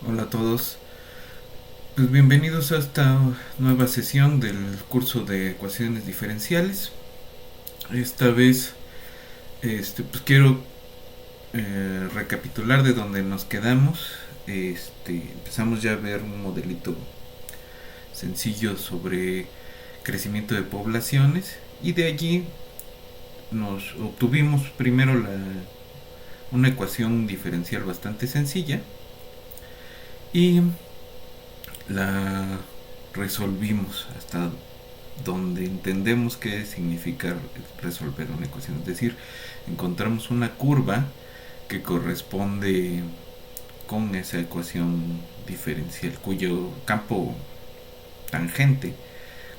Hola a todos, pues bienvenidos a esta nueva sesión del curso de ecuaciones diferenciales. Esta vez pues quiero recapitular de donde nos quedamos. Empezamos ya a ver un modelito sencillo sobre crecimiento de poblaciones y de allí nos obtuvimos primero una ecuación diferencial bastante sencilla y la resolvimos hasta donde entendemos qué significa resolver una ecuación. Es decir, encontramos una curva que corresponde con esa ecuación diferencial, cuyo campo tangente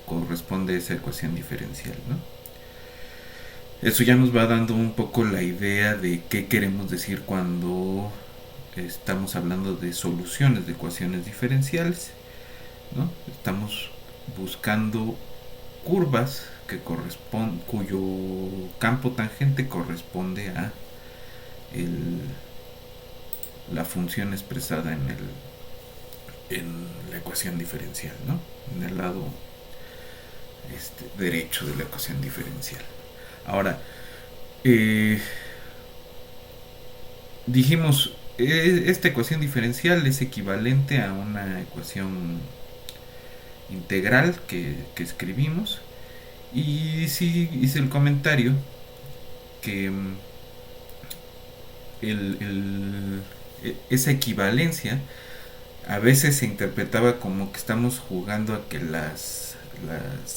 corresponde a esa ecuación diferencial, ¿no? Eso ya nos va dando un poco la idea de qué queremos decir cuando estamos hablando de soluciones de ecuaciones diferenciales, ¿no? Estamos buscando curvas cuyo campo tangente corresponde a el, la función expresada en la ecuación diferencial, ¿no? En el lado derecho de la ecuación diferencial. Ahora, eh, dijimos, esta ecuación diferencial es equivalente a una ecuación integral que escribimos. Y sí hice el comentario que esa equivalencia a veces se interpretaba como que estamos jugando a que las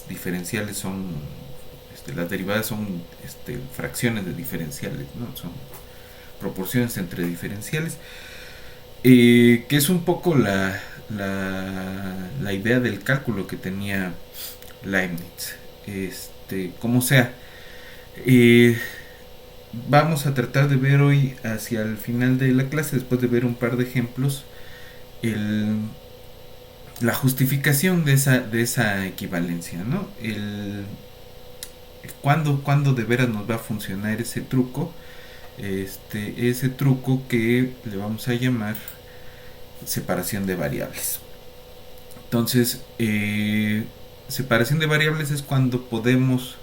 diferenciales son, las derivadas son fracciones de diferenciales, ¿no? Son proporciones entre diferenciales, que es un poco la idea del cálculo que tenía Leibniz. Como sea, eh, vamos a tratar de ver hoy hacia el final de la clase, después de ver un par de ejemplos, el, la justificación de esa equivalencia, ¿no? ¿Cuándo de veras nos va a funcionar ese truco? Ese truco que le vamos a llamar separación de variables. Entonces, separación de variables es cuando podemos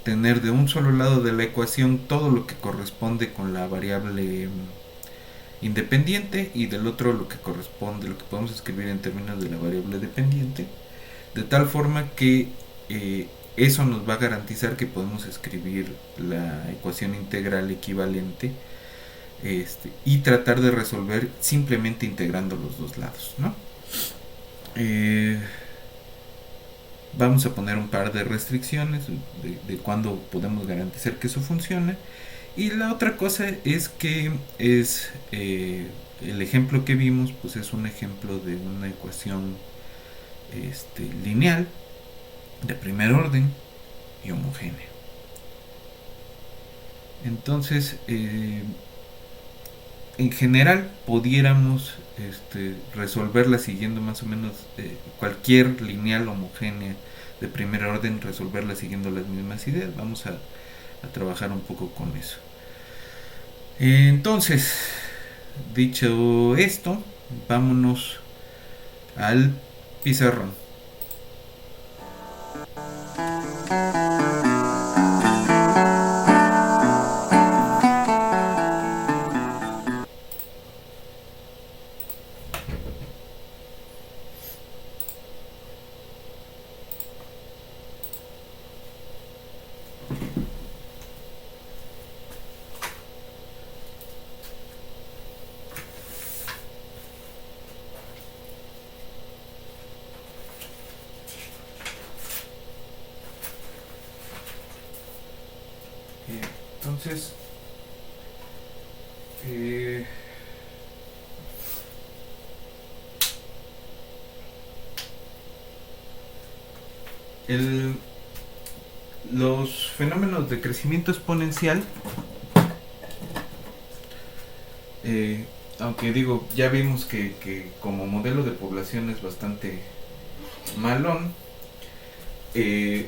tener de un solo lado de la ecuación todo lo que corresponde con la variable independiente y del otro lo que corresponde, lo que podemos escribir en términos de la variable dependiente, de tal forma que eso nos va a garantizar que podemos escribir la ecuación integral equivalente y tratar de resolver simplemente integrando los dos lados, ¿no? Eh, Vamos a poner un par de restricciones de cuándo podemos garantizar que eso funcione. Y la otra cosa es que es el ejemplo que vimos, pues es un ejemplo de una ecuación lineal de primer orden y homogénea. Entonces, en general, pudiéramos resolverla siguiendo más o menos cualquier lineal homogénea de primer orden, resolverla siguiendo las mismas ideas. Vamos a trabajar un poco con eso. Entonces, dicho esto, vámonos al pizarrón. Entonces, eh, el, los fenómenos de crecimiento exponencial, aunque digo, ya vimos que como modelo de población es bastante malón, eh,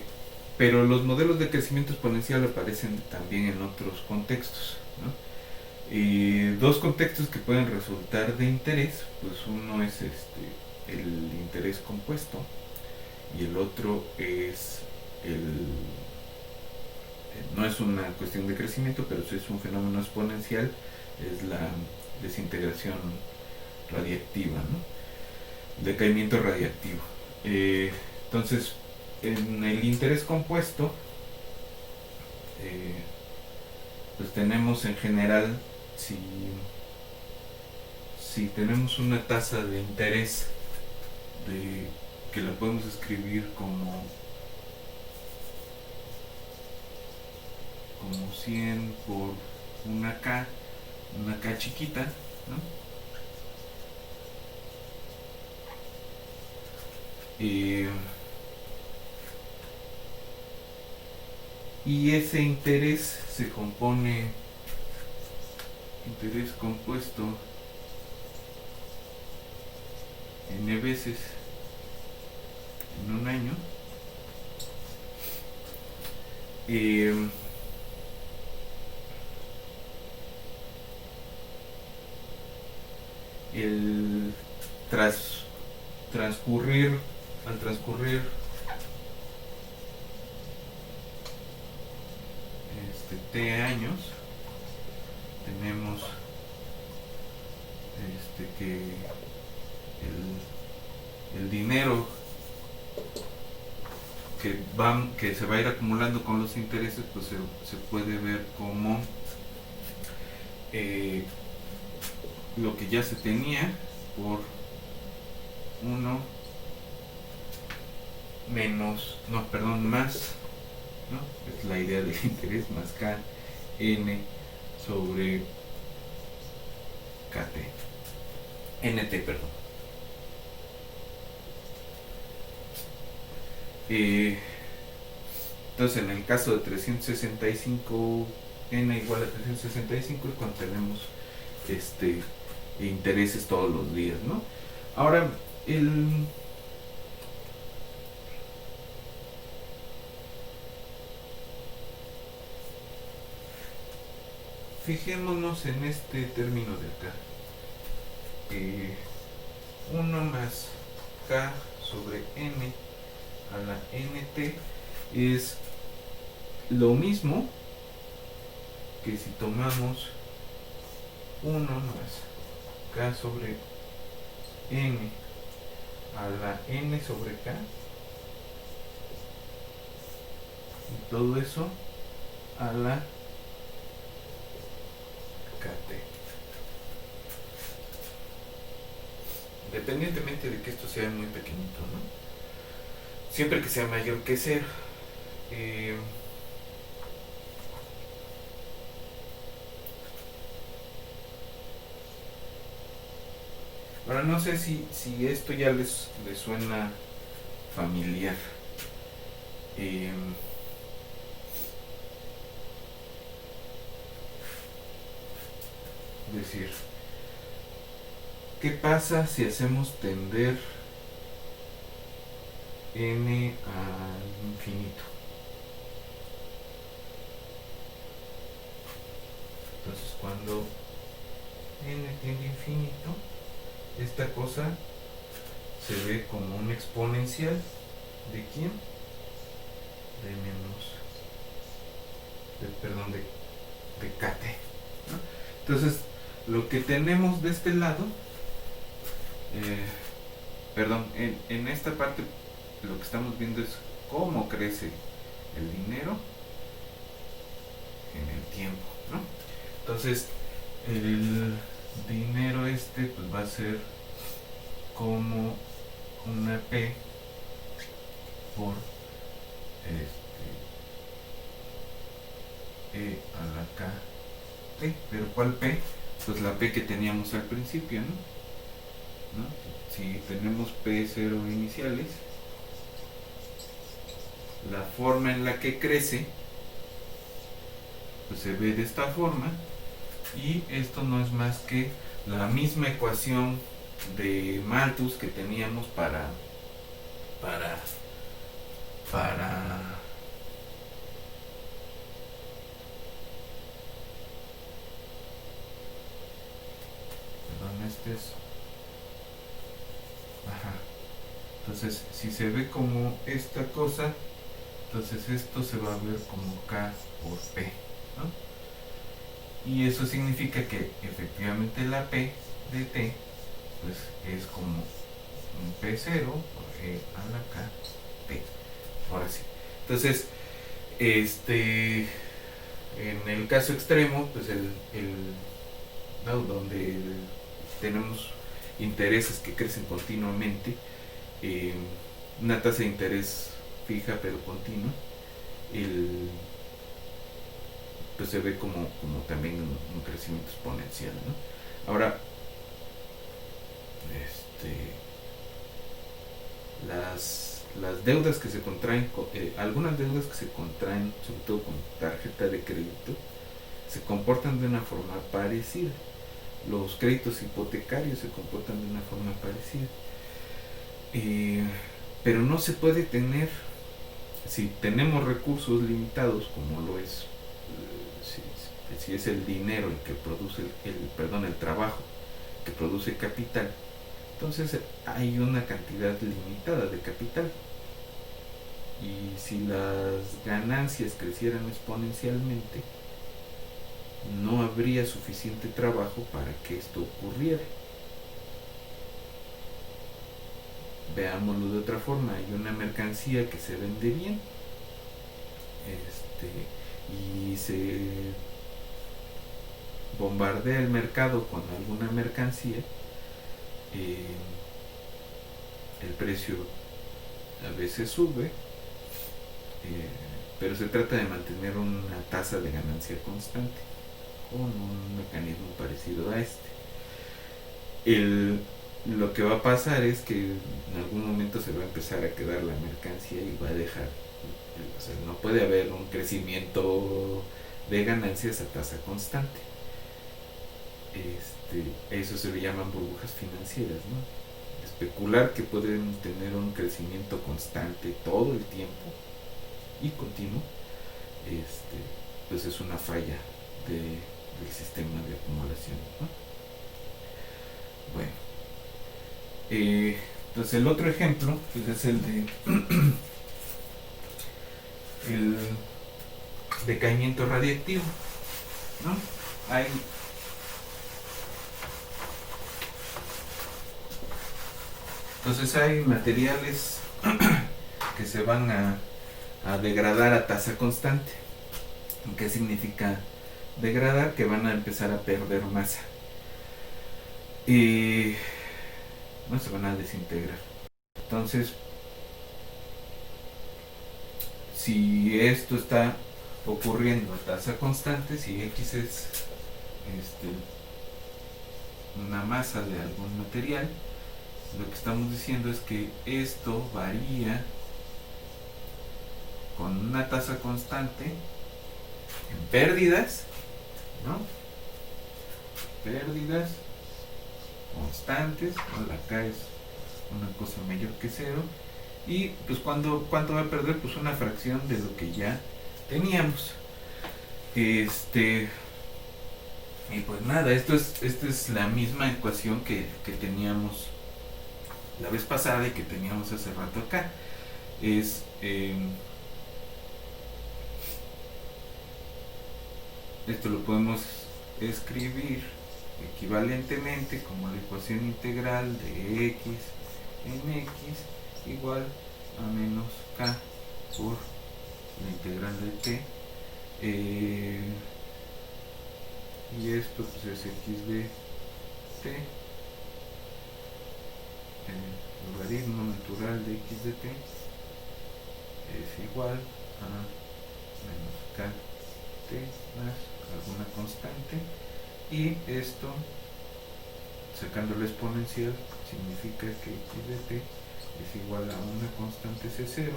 pero los modelos de crecimiento exponencial aparecen también en otros contextos, ¿no? Dos contextos que pueden resultar de interés, pues uno es el interés compuesto y el otro es no es una cuestión de crecimiento, pero sí es un fenómeno exponencial, es la desintegración radiactiva, ¿no? Decaimiento radiactivo. Entonces, en el interés compuesto, eh, pues tenemos en general, si, si tenemos una tasa de interés que la podemos escribir como 100 por una K chiquita, ¿no? Y ese interés se compone, interés compuesto, n veces en un año. El transcurrir, al transcurrir t años, tenemos que el dinero que se va a ir acumulando con los intereses, pues se puede ver como lo que ya se tenía por 1 menos, no, perdón, más, ¿no? Es la idea del interés, más k n sobre kt, nt, perdón. Entonces, en el caso de 365, n igual a 365 es cuando tenemos intereses todos los días, ¿no? Ahora, fijémonos en este término de acá. 1 más k sobre n a la nt es lo mismo que si tomamos 1 más k sobre n a la n sobre k y todo eso a la kt, independientemente de que esto sea muy pequeñito, ¿no? Siempre que sea mayor que 0. Ahora no sé si esto ya les suena familiar. Es decir, ¿qué pasa si hacemos tender n al infinito? Entonces, cuando n tiende a infinito, esta cosa se ve como un exponencial de quién? De kt, ¿no? Entonces, lo que tenemos de este lado, en esta parte lo que estamos viendo es cómo crece el dinero en el tiempo, ¿no? Entonces, el dinero pues va a ser como una P por E a la K T. ¿Pero cuál P? Pues la P que teníamos al principio, ¿no? Si tenemos P0 iniciales, la forma en la que crece pues se ve de esta forma, y esto no es más que la misma ecuación de Malthus que teníamos para este es, ajá, entonces si se ve como esta cosa, entonces esto se va a ver como K por P, ¿no? Y eso significa que efectivamente la P de T pues es como un P0 por E a la K T. Ahora sí. Entonces, en el caso extremo, pues ¿no? Donde tenemos intereses que crecen continuamente, eh, una tasa de interés fija pero continua, el, pues se ve como también un crecimiento exponencial, ¿no? Ahora, este, las deudas que se contraen, algunas deudas que se contraen, sobre todo con tarjeta de crédito, se comportan de una forma parecida. Los créditos hipotecarios se comportan de una forma parecida. Pero no se puede tener, si tenemos recursos limitados, como lo es, si es el dinero el que produce, el trabajo que produce capital, entonces hay una cantidad limitada de capital. Y si las ganancias crecieran exponencialmente, no habría suficiente trabajo para que esto ocurriera. Veámoslo de otra forma, hay una mercancía que se vende bien, y se bombardea el mercado con alguna mercancía, el precio a veces sube, pero se trata de mantener una tasa de ganancia constante con un mecanismo parecido a este. Lo que va a pasar es que en algún momento se va a empezar a quedar la mercancía y va a dejar, o sea, no puede haber un crecimiento de ganancias a tasa constante. Eso se le llaman burbujas financieras, ¿no? Especular que pueden tener un crecimiento constante todo el tiempo y continuo, pues es una falla del sistema de acumulación, ¿no? Bueno, entonces el otro ejemplo pues es el de el decaimiento radiactivo, ¿no? Entonces hay materiales que se van a degradar a tasa constante. ¿Qué significa degradar? Que van a empezar a perder masa y no se van a desintegrar. Entonces, si esto está ocurriendo a tasa constante, si X es una masa de algún material, lo que estamos diciendo es que esto varía con una tasa constante en pérdidas, ¿no? Pérdidas constantes, ¿no? Acá es una cosa mayor que cero, y pues ¿cuánto va a perder? Pues una fracción de lo que ya teníamos. Y pues nada, esta es la misma ecuación que teníamos la vez pasada y que teníamos hace rato acá. Esto lo podemos escribir equivalentemente como la ecuación integral de x en x igual a menos k por la integral de t, y esto pues es x de t, el logaritmo natural de x de t es igual a menos k t más alguna constante, y esto sacando la exponencial significa que x de t es igual a una constante c0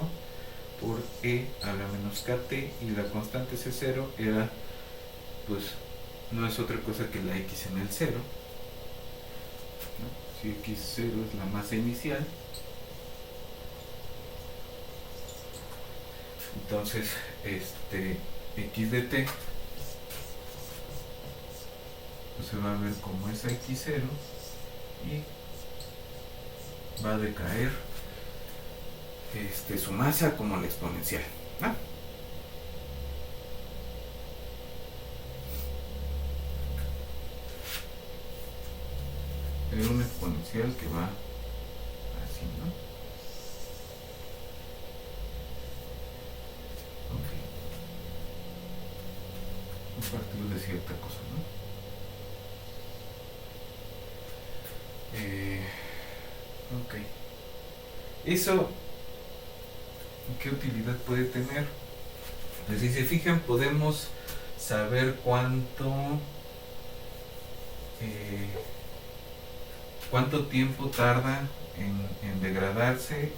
por e a la menos kt, y la constante c0 era, pues no es otra cosa que la x en el 0, ¿no? Si x0 es la masa inicial, entonces x de t pues se va a ver como esa x0 y va a decaer su masa como la exponencial, ¿no? Es una exponencial que va así, ¿no? Ok. A partir de cierta cosa, ¿no? Ok. Eso, ¿qué utilidad puede tener? Pues si se fijan, podemos saber eh, cuánto tiempo tarda en degradarse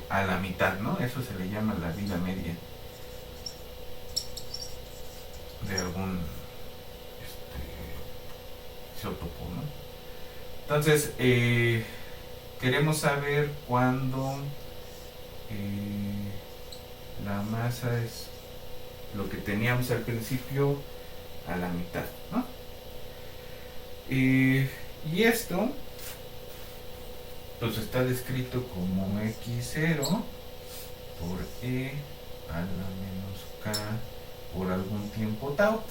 a la mitad, ¿no? Eso se le llama la vida media de algún isótopo, ¿no? Entonces, queremos saber cuándo la masa es lo que teníamos al principio a la mitad, ¿no? Y esto pues está descrito como x0 por e a la menos k por algún tiempo tau.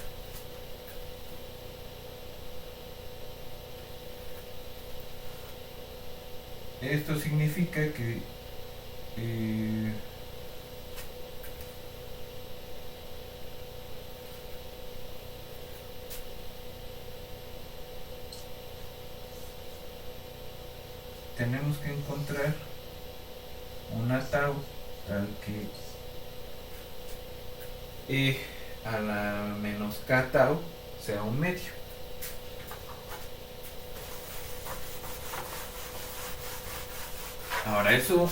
Esto significa que tenemos que encontrar una tau tal que e a la menos k tau sea un medio. Ahora eso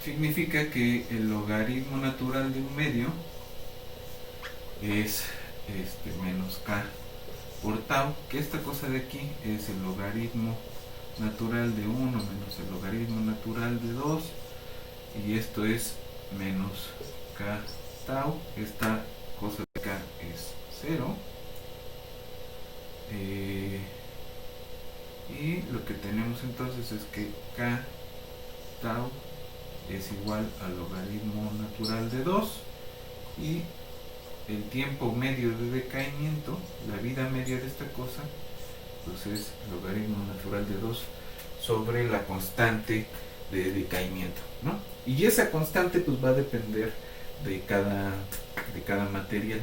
significa que el logaritmo natural de un medio es menos k por tau, que esta cosa de aquí es el logaritmo natural de 1 menos el logaritmo natural de 2, y esto es menos k tau. Esta cosa de acá es 0, y lo que tenemos entonces es que k tau es igual al logaritmo natural de 2, y el tiempo medio de decaimiento, la vida media de esta cosa, pues es logaritmo natural de 2 sobre la constante de decaimiento, ¿no? Y esa constante pues va a depender de cada material.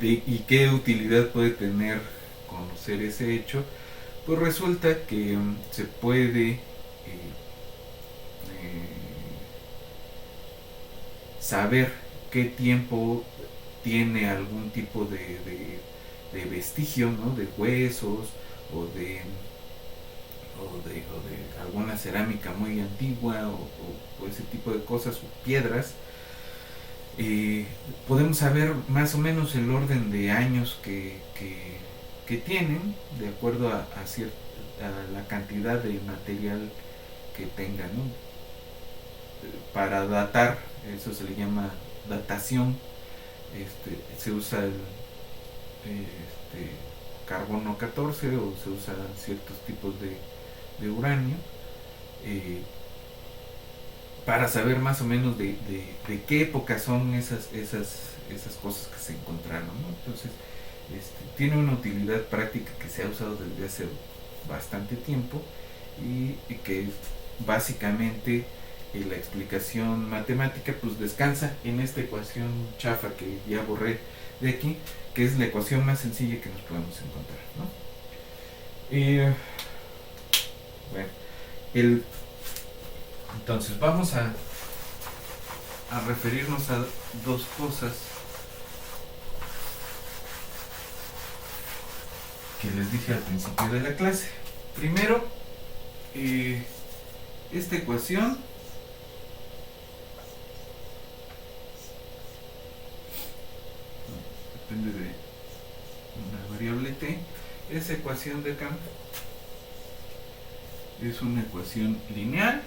¿Y qué utilidad puede tener conocer ese hecho? Pues resulta que se puede saber qué tiempo tiene algún tipo de vestigio, ¿no? De huesos o de alguna cerámica muy antigua o ese tipo de cosas, o piedras. Podemos saber más o menos el orden de años que tienen, de acuerdo a la cantidad de material que tengan, ¿no? Para datar, eso se le llama datación. Se usa el carbono 14, o se usan ciertos tipos de uranio, para saber más o menos de qué época son esas cosas que se encontraron, ¿no? Entonces, tiene una utilidad práctica que se ha usado desde hace bastante tiempo, y que básicamente la explicación matemática pues descansa en esta ecuación chafa que ya borré de aquí, que es la ecuación más sencilla que nos podemos encontrar, ¿no? Bueno, entonces vamos a referirnos a dos cosas que les dije al principio de la clase. Primero, esta ecuación depende de una variable t. Esa ecuación de acá es una ecuación lineal,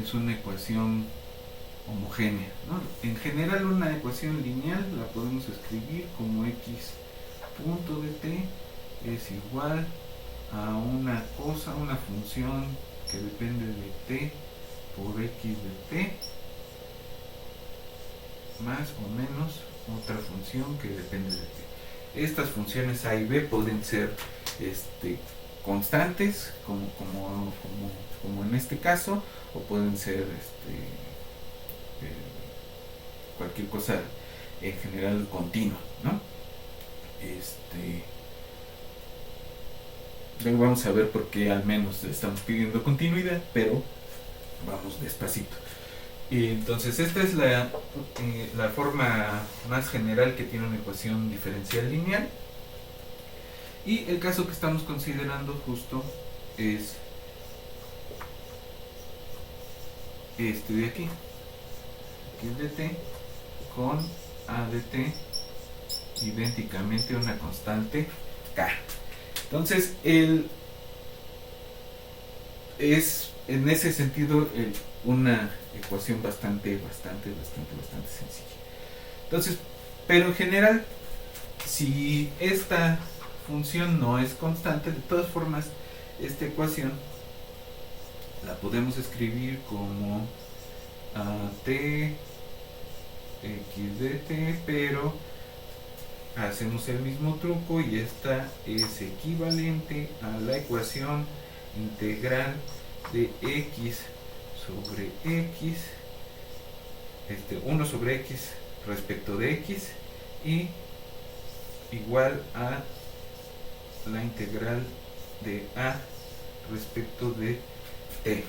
es una ecuación homogénea, ¿no? En general, una ecuación lineal la podemos escribir como x punto de t es igual a una cosa, una función que depende de t por x de t más o menos otra función que depende de t. Estas funciones a y b pueden ser constantes, como en este caso, o pueden ser cualquier cosa en general continua, ¿no? Luego vamos a ver por qué al menos estamos pidiendo continuidad, pero vamos despacito. Y entonces esta es la forma más general que tiene una ecuación diferencial lineal. Y el caso que estamos considerando justo es este de aquí, x de t con a de t idénticamente a una constante k. Entonces es en ese sentido una ecuación bastante sencilla. Entonces, pero en general, si esta función no es constante, de todas formas, esta ecuación la podemos escribir como t x de t, pero hacemos el mismo truco y esta es equivalente a la ecuación integral de x sobre x, 1 sobre x respecto de x, y igual a la integral de a respecto de t.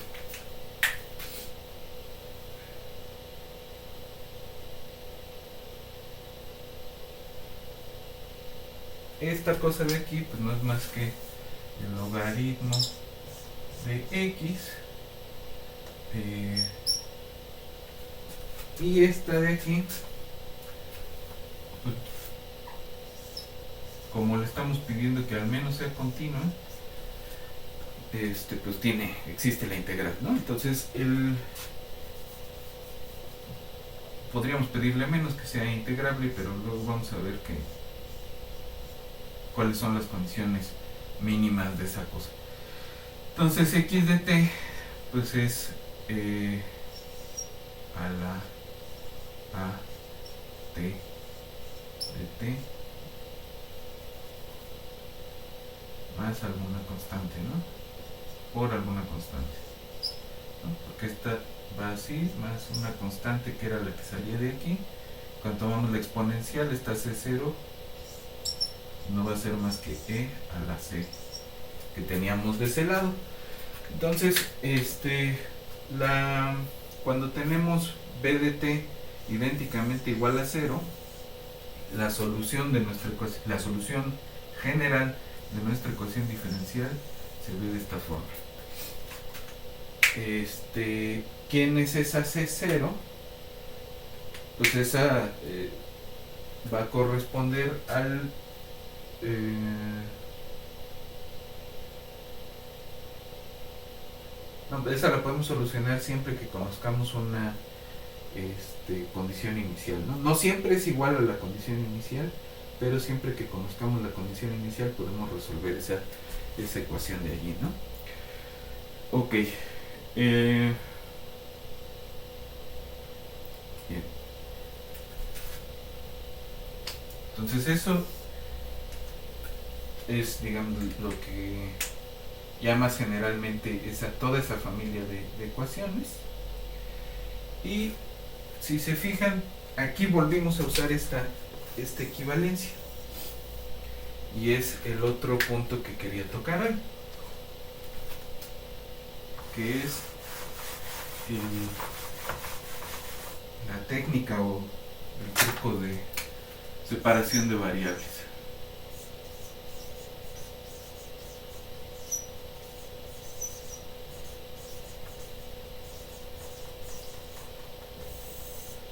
Esta cosa de aquí pues no es más que el logaritmo de x, y esta de aquí, pues, como le estamos pidiendo que al menos sea continua, pues existe la integral, ¿no? Entonces podríamos pedirle menos, que sea integrable, pero luego vamos a ver cuáles son las condiciones mínimas de esa cosa. Entonces x de t pues es a la a t de t más alguna constante, ¿no? Por alguna constante, ¿no? Porque esta va así, más una constante que era la que salía de aquí. Cuando tomamos la exponencial, esta c0 no va a ser más que e a la c que teníamos de ese lado. Entonces, cuando tenemos b de t idénticamente igual a 0, la solución general de nuestra ecuación diferencial se ve de esta forma. ¿Quién es esa c0? Pues esa va a corresponder al no, esa la podemos solucionar siempre que conozcamos una condición inicial, ¿no? No siempre es igual a la condición inicial, pero siempre que conozcamos la condición inicial podemos resolver esa ecuación de allí, ¿no? Ok. Bien. Entonces eso es, digamos, lo que llamas generalmente toda esa familia de ecuaciones. Y si se fijan, aquí volvimos a usar esta equivalencia, y es el otro punto que quería tocar hoy, que es la técnica o el truco de separación de variables.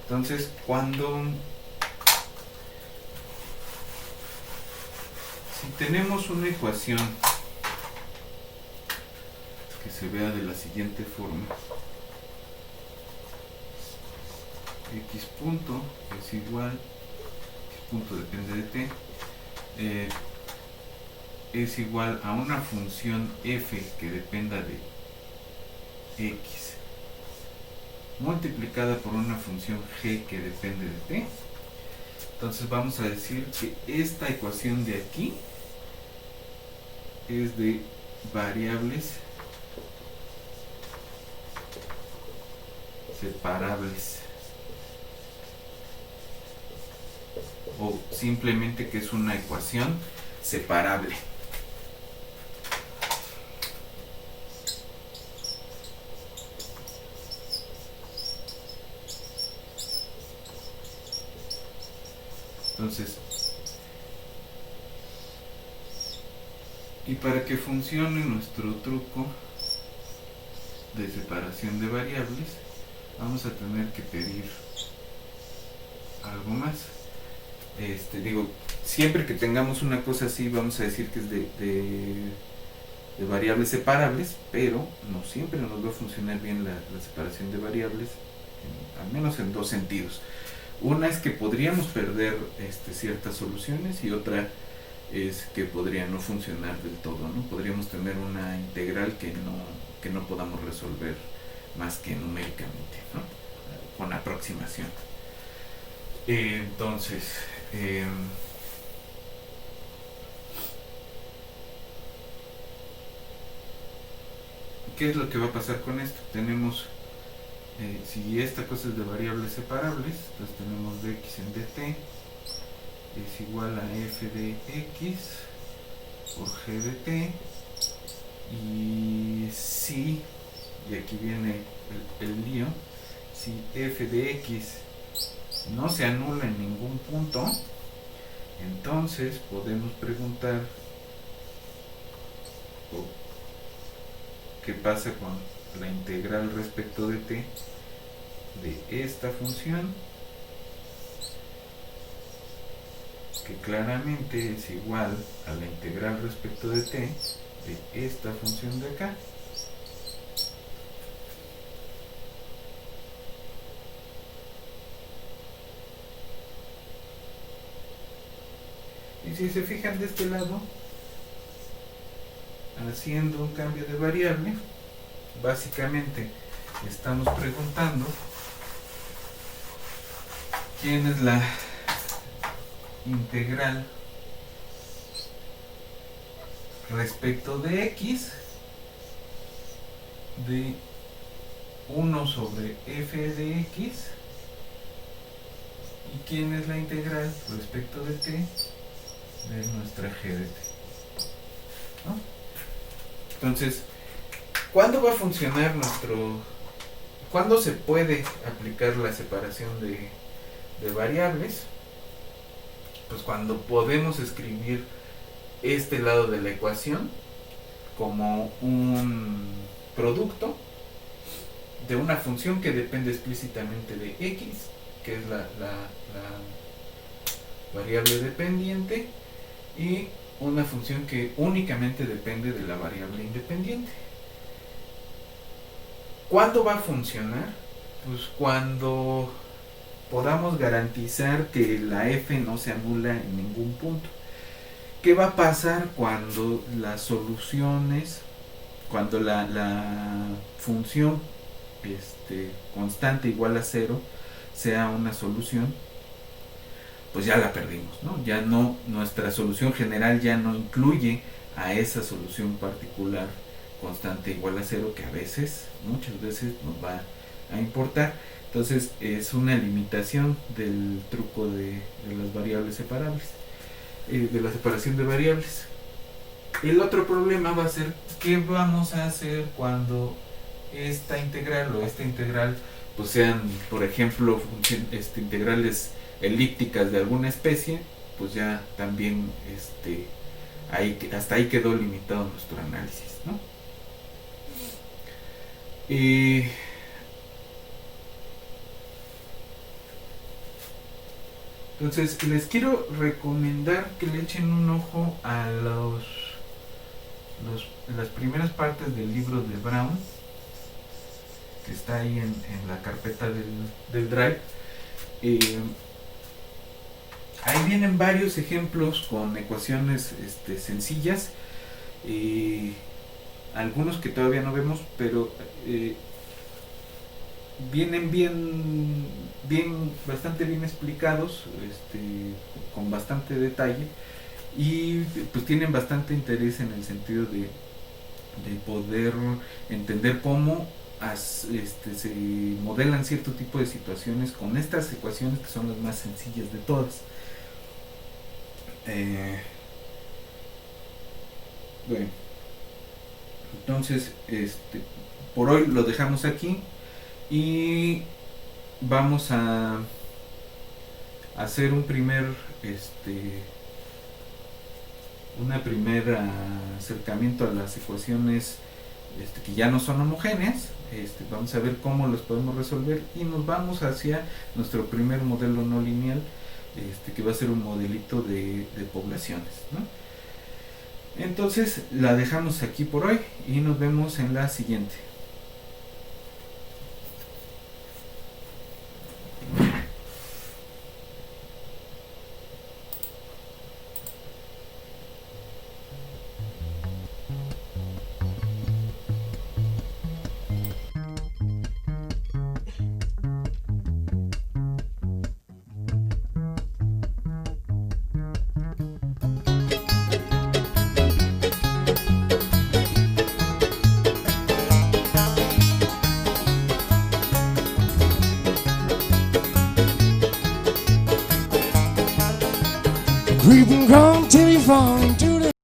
Entonces, si tenemos una ecuación que se vea de la siguiente forma: x punto es igual, x punto depende de t, eh, es igual a una función f que dependa de x multiplicada por una función g que depende de t. Entonces vamos a decir que esta ecuación de aquí es de variables separables, o simplemente que es una ecuación separable. Entonces, y para que funcione nuestro truco de separación de variables, vamos a tener que pedir algo más. Digo, siempre que tengamos una cosa así, vamos a decir que es de variables separables, pero no siempre nos va a funcionar bien la separación de variables, al menos en dos sentidos. Una es que podríamos perder ciertas soluciones, y otra es que podría no funcionar del todo, ¿no? Podríamos tener una integral que no podamos resolver más que numéricamente, ¿no? Con aproximación. Entonces, ¿qué es lo que va a pasar con esto? Tenemos, si esta cosa es de variables separables, entonces tenemos dx en dt es igual a f de x por g de t, y si, y aquí viene el lío, si f de x no se anula en ningún punto, entonces podemos preguntar qué pasa con la integral respecto de t de esta función, que claramente es igual a la integral respecto de t de esta función de acá. Y si se fijan de este lado, haciendo un cambio de variable, básicamente estamos preguntando quién es la integral respecto de x de 1 sobre f de x, y quién es la integral respecto de t de nuestra g de t, ¿no? Entonces, ¿cuándo va a funcionar cuándo se puede aplicar la separación de variables? Pues cuando podemos escribir este lado de la ecuación como un producto de una función que depende explícitamente de x, que es la variable dependiente, y una función que únicamente depende de la variable independiente. ¿Cuándo va a funcionar? Pues cuando podamos garantizar que la f no se anula en ningún punto. ¿Qué va a pasar cuando las soluciones, cuando la función constante igual a 0 sea una solución? Pues ya la perdimos, ¿no? Ya no, nuestra solución general ya no incluye a esa solución particular constante igual a 0, que a veces, muchas veces nos va a importar. Entonces es una limitación del truco de las variables separables, de la separación de variables. El otro problema va a ser qué vamos a hacer cuando esta integral o esta integral pues sean, por ejemplo, integrales elípticas de alguna especie. Pues ya también hasta ahí quedó limitado nuestro análisis, ¿no? Entonces les quiero recomendar que le echen un ojo a las primeras partes del libro de Brown, que está ahí en la carpeta del Drive. Ahí vienen varios ejemplos con ecuaciones sencillas, algunos que todavía no vemos, pero vienen bastante bien explicados, con bastante detalle, y pues tienen bastante interés en el sentido de poder entender cómo se modelan cierto tipo de situaciones con estas ecuaciones que son las más sencillas de todas. Bueno, entonces por hoy lo dejamos aquí y vamos a hacer un primer acercamiento a las ecuaciones que ya no son homogéneas. Vamos a ver cómo los podemos resolver y nos vamos hacia nuestro primer modelo no lineal, que va a ser un modelito de poblaciones, ¿no? Entonces la dejamos aquí por hoy y nos vemos en la siguiente. Creep and crawl till you fall